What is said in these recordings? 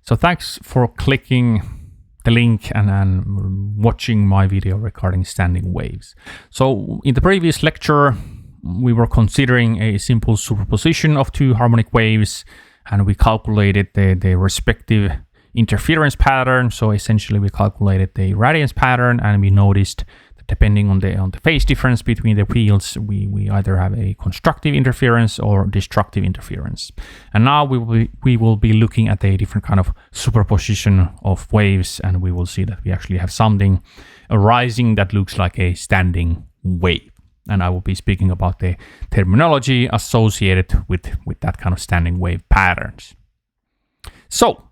So thanks for clicking the link and watching my video regarding standing waves. So in the previous lecture, we were considering a simple superposition of two harmonic waves, and we calculated the respective interference pattern. So essentially we calculated the radiance pattern, and we noticed that depending on the phase difference between the fields, we either have a constructive interference or destructive interference. And now we will be looking at a different kind of superposition of waves, and we will see that we actually have something arising that looks like a standing wave. And I will be speaking about the terminology associated with that kind of standing wave patterns. So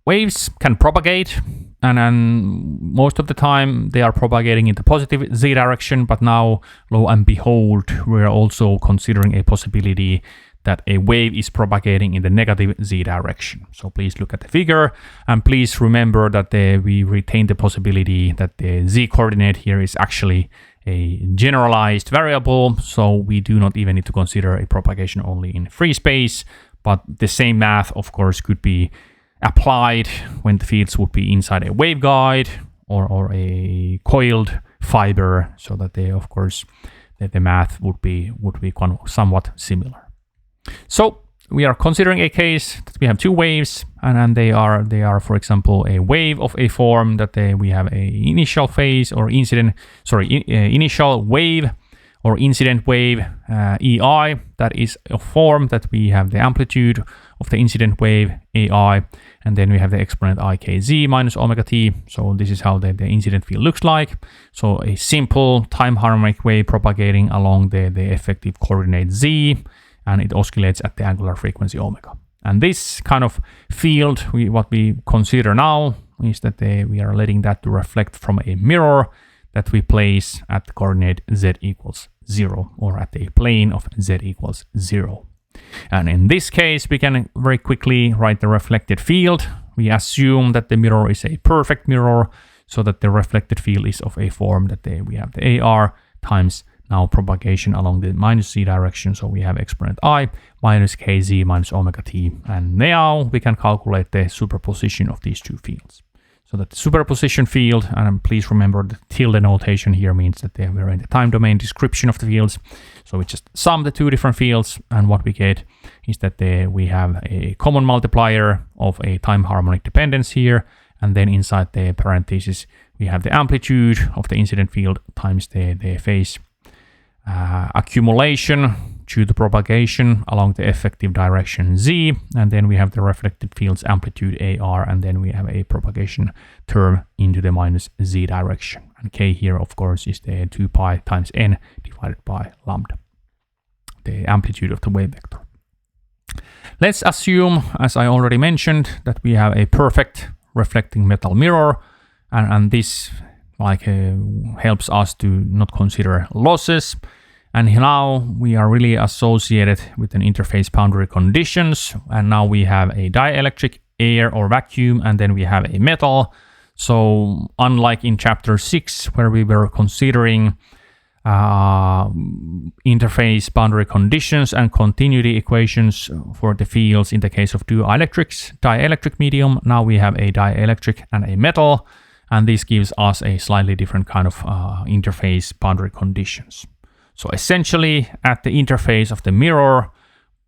waves can propagate, and most of the time they are propagating in the positive z direction, but now, lo and behold, we are also considering a possibility that a wave is propagating in the negative z direction. So please look at the figure, and please remember that we retain the possibility that the z coordinate here is actually a generalized variable, so we do not even need to consider a propagation only in free space, but the same math, of course, could be applied when the fields would be inside a waveguide or a coiled fiber, so that of course the math would be somewhat similar. So we are considering a case that we have two waves, and they are for example a wave of a form that we have a initial phase or initial wave or incident wave EI, that is a form that we have the amplitude of the incident wave AI, and then we have the exponent ikz minus omega t. So this is how the incident field looks like. So a simple time harmonic wave propagating along the effective coordinate z, and it oscillates at the angular frequency omega. And this kind of field, what we consider now is that we are letting that to reflect from a mirror that we place at the coordinate z equals 0, or at the plane of z equals 0. And in this case, we can very quickly write the reflected field. We assume that the mirror is a perfect mirror, so that the reflected field is of a form that we have the AR times now propagation along the minus z direction. So we have exponent I minus kz minus omega t. And now we can calculate the superposition of these two fields. So that the superposition field, and please remember the tilde notation here means that we're in the time domain description of the fields. So we just sum the two different fields, and what we get is that we have a common multiplier of a time harmonic dependence here, and then inside the parentheses we have the amplitude of the incident field times the phase accumulation due to propagation along the effective direction z, and then we have the reflected field's amplitude AR, and then we have a propagation term into the minus z direction. And k here, of course, is the 2 pi times n divided by lambda, the amplitude of the wave vector. Let's assume, as I already mentioned, that we have a perfect reflecting metal mirror, and this helps us to not consider losses. And now we are really associated with an interface boundary conditions, and now we have a dielectric, air or vacuum, and then we have a metal. So unlike in chapter 6, where we were considering interface boundary conditions and continuity equations for the fields in the case of two dielectric medium, now we have a dielectric and a metal, and this gives us a slightly different kind of interface boundary conditions. So essentially, at the interface of the mirror,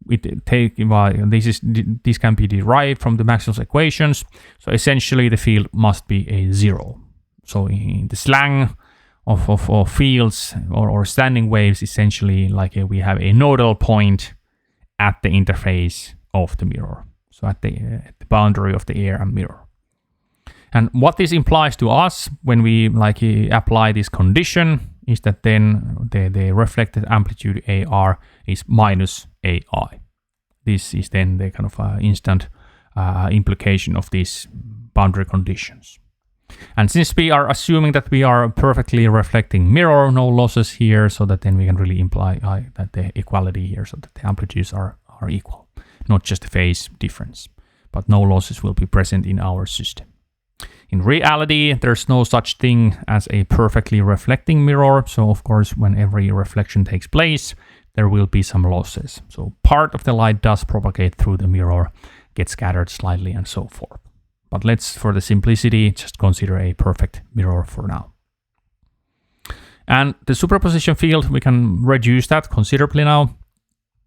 this can be derived from the Maxwell's equations. So essentially, the field must be a 0. So in the slang of fields or standing waves, essentially, we have a nodal point at the interface of the mirror. So at the boundary of the air and mirror. And what this implies to us when we apply this condition is that then the reflected amplitude AR is minus AI. This is then the kind of instant implication of these boundary conditions. And since we are assuming that we are a perfectly reflecting mirror, no losses here, so that then we can really imply that the equality here, so that the amplitudes are equal, not just the phase difference, but no losses will be present in our system. In reality, there's no such thing as a perfectly reflecting mirror. So of course, when every reflection takes place, there will be some losses. So part of the light does propagate through the mirror, get scattered slightly, and so forth. but let's, for the simplicity, just consider a perfect mirror for now. And the superposition field, we can reduce that considerably now,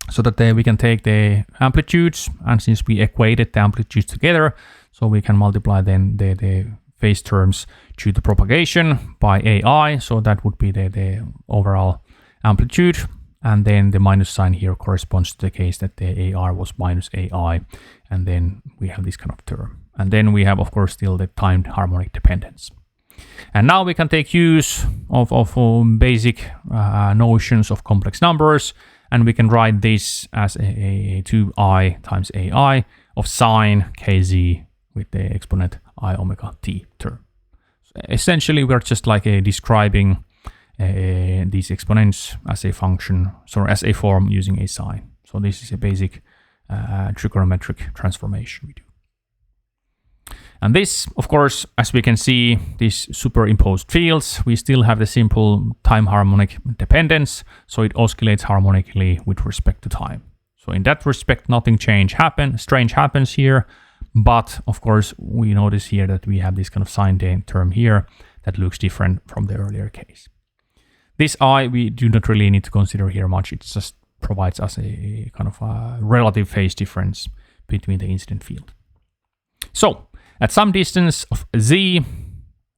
so that we can take the amplitudes, and since we equated the amplitudes together, so we can multiply then the phase terms to the propagation by AI, so that would be the overall amplitude, and then the minus sign here corresponds to the case that the AR was minus AI, and then we have this kind of term. And then we have, of course, still the timed harmonic dependence. And now we can take use of basic notions of complex numbers, and we can write this as a 2i times AI of sine kz with the exponent I omega t term. So essentially, we're just like describing these exponents as a function, so as a form using a sine. So this is a basic trigonometric transformation we do. And this, of course, as we can see, these superimposed fields, we still have the simple time harmonic dependence, so it oscillates harmonically with respect to time. So in that respect, nothing strange happens here, but of course, we notice here that we have this kind of sine term here that looks different from the earlier case. This I, we do not really need to consider here much, it just provides us a kind of a relative phase difference between the incident field. So, at some distance of z,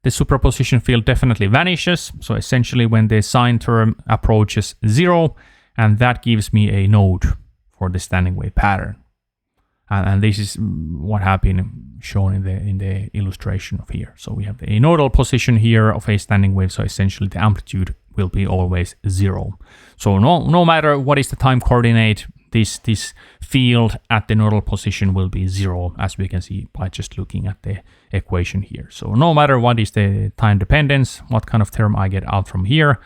the superposition field definitely vanishes. So essentially when the sine term approaches 0, and that gives me a node for the standing wave pattern. And this is what have been shown in the illustration of here. So we have a nodal position here of a standing wave. So essentially the amplitude will be always 0. So no matter what is the time coordinate, this field at the nodal position will be 0, as we can see by just looking at the equation here. So no matter what is the time dependence, what kind of term I get out from here,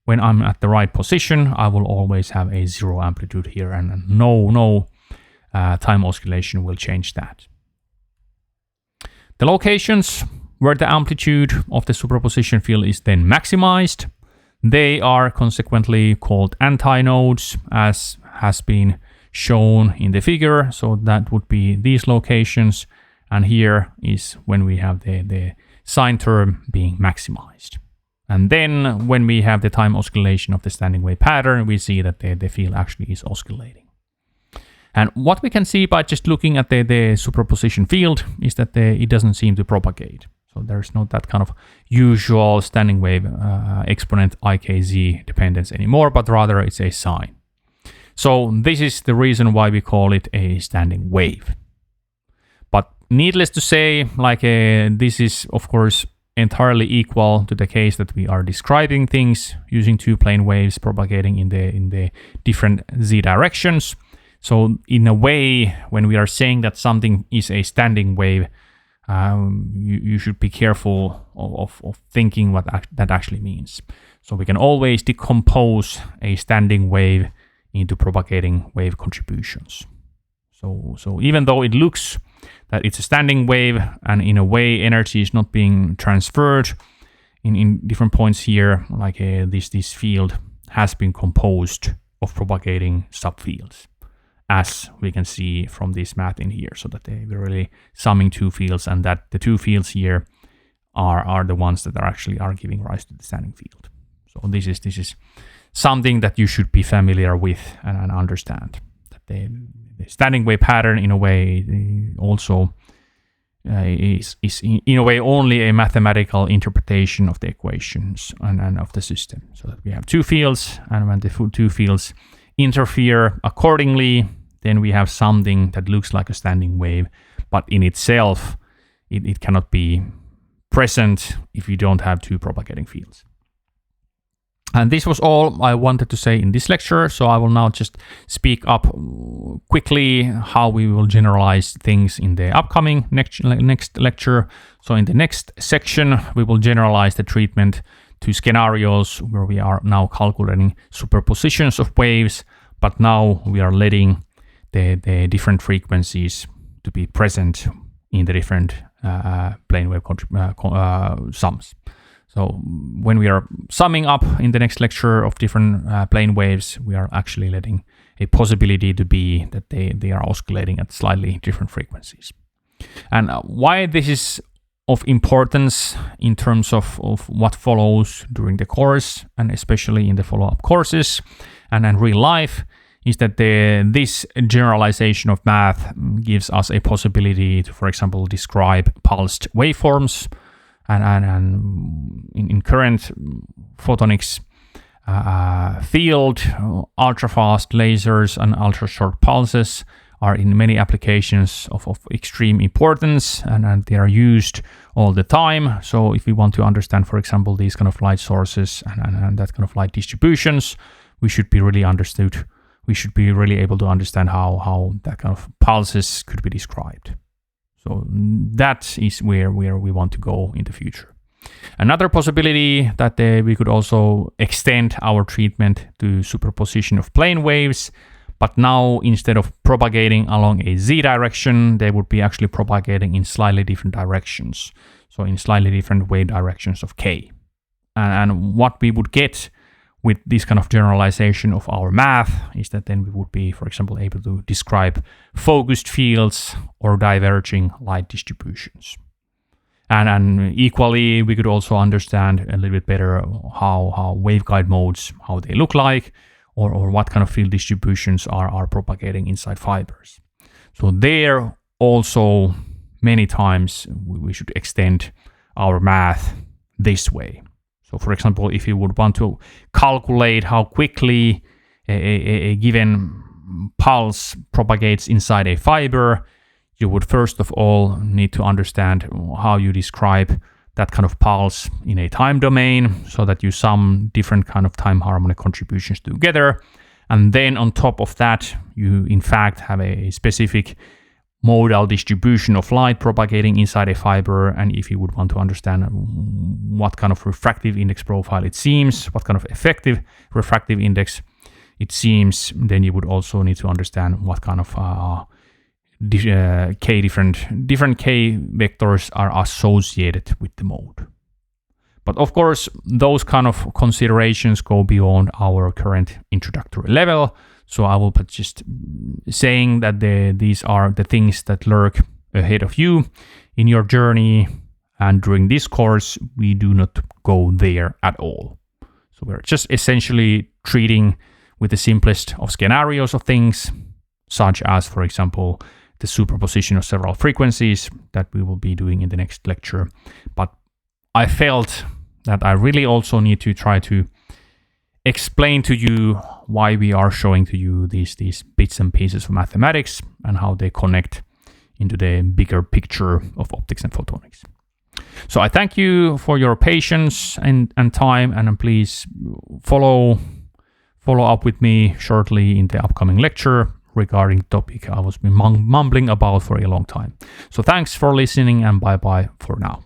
when I'm at the right position, I will always have a 0 amplitude here, and no time oscillation will change that. The locations where the amplitude of the superposition field is then maximized, they are consequently called antinodes, as has been shown in the figure. So that would be these locations, and here is when we have the sine term being maximized. And then when we have the time oscillation of the standing wave pattern, we see that the field actually is oscillating. And what we can see by just looking at the superposition field is that it doesn't seem to propagate. So there's not that kind of usual standing wave exponent ikz dependence anymore, but rather it's a sine. So this is the reason why we call it a standing wave. But needless to say, this is of course entirely equal to the case that we are describing things using two plane waves propagating in the different z directions. So in a way, when we are saying that something is a standing wave, you should be careful of thinking what that actually means. So we can always decompose a standing wave into propagating wave contributions. So even though it looks that it's a standing wave, and in a way energy is not being transferred in different points here, like this field has been composed of propagating subfields, as we can see from this math in here, so that we're really summing two fields, and that the two fields here are the ones that are giving rise to the standing field. So this is something that you should be familiar with and understand, that the standing wave pattern in a way also is in a way only a mathematical interpretation of the equations and of the system. So that we have two fields, and when the two fields interfere accordingly, then we have something that looks like a standing wave, but in itself it cannot be present if you don't have two propagating fields. And this was all I wanted to say in this lecture, so I will now just speak up quickly how we will generalize things in the upcoming next lecture. So in the next section, we will generalize the treatment to scenarios where we are now calculating superpositions of waves, but now we are letting the different frequencies to be present in the different plane wave sums. So when we are summing up in the next lecture of different plane waves, we are actually letting a possibility to be that they are oscillating at slightly different frequencies. And why this is of importance in terms of what follows during the course, and especially in the follow-up courses and real life, is that this generalization of math gives us a possibility to, for example, describe pulsed waveforms. And in current photonics field, ultra-fast lasers and ultra-short pulses are in many applications of extreme importance, and they are used all the time. So if we want to understand, for example, these kind of light sources and that kind of light distributions, we should be really understood. We should be really able to understand how that kind of pulses could be described. So that is where we want to go in the future. Another possibility that we could also extend our treatment to superposition of plane waves, but now instead of propagating along a z direction, they would be actually propagating in slightly different directions. So in slightly different wave directions of k. And what we would get with this kind of generalization of our math is that then we would be, for example, able to describe focused fields or diverging light distributions. And equally, we could also understand a little bit better how waveguide modes, how they look like, or what kind of field distributions are propagating inside fibers. So there also, many times, we should extend our math this way. So for example, if you would want to calculate how quickly a given pulse propagates inside a fiber, you would first of all need to understand how you describe that kind of pulse in a time domain, so that you sum different kind of time harmonic contributions together. And then on top of that, you in fact have a specific modal distribution of light propagating inside a fiber. And if you would want to understand what kind of refractive index profile it seems, what kind of effective refractive index it seems, then you would also need to understand what kind of different k vectors are associated with the mode. But of course, those kind of considerations go beyond our current introductory level. So I will put just saying that these are the things that lurk ahead of you in your journey. And during this course, we do not go there at all. So we're just essentially treating with the simplest of scenarios of things, such as, for example, the superposition of several frequencies that we will be doing in the next lecture. But I felt that I really also need to try to explain to you why we are showing to you these bits and pieces of mathematics and how they connect into the bigger picture of optics and photonics. So I thank you for your patience and time, and please follow up with me shortly in the upcoming lecture regarding the topic I was mumbling about for a long time. So thanks for listening, and bye-bye for now.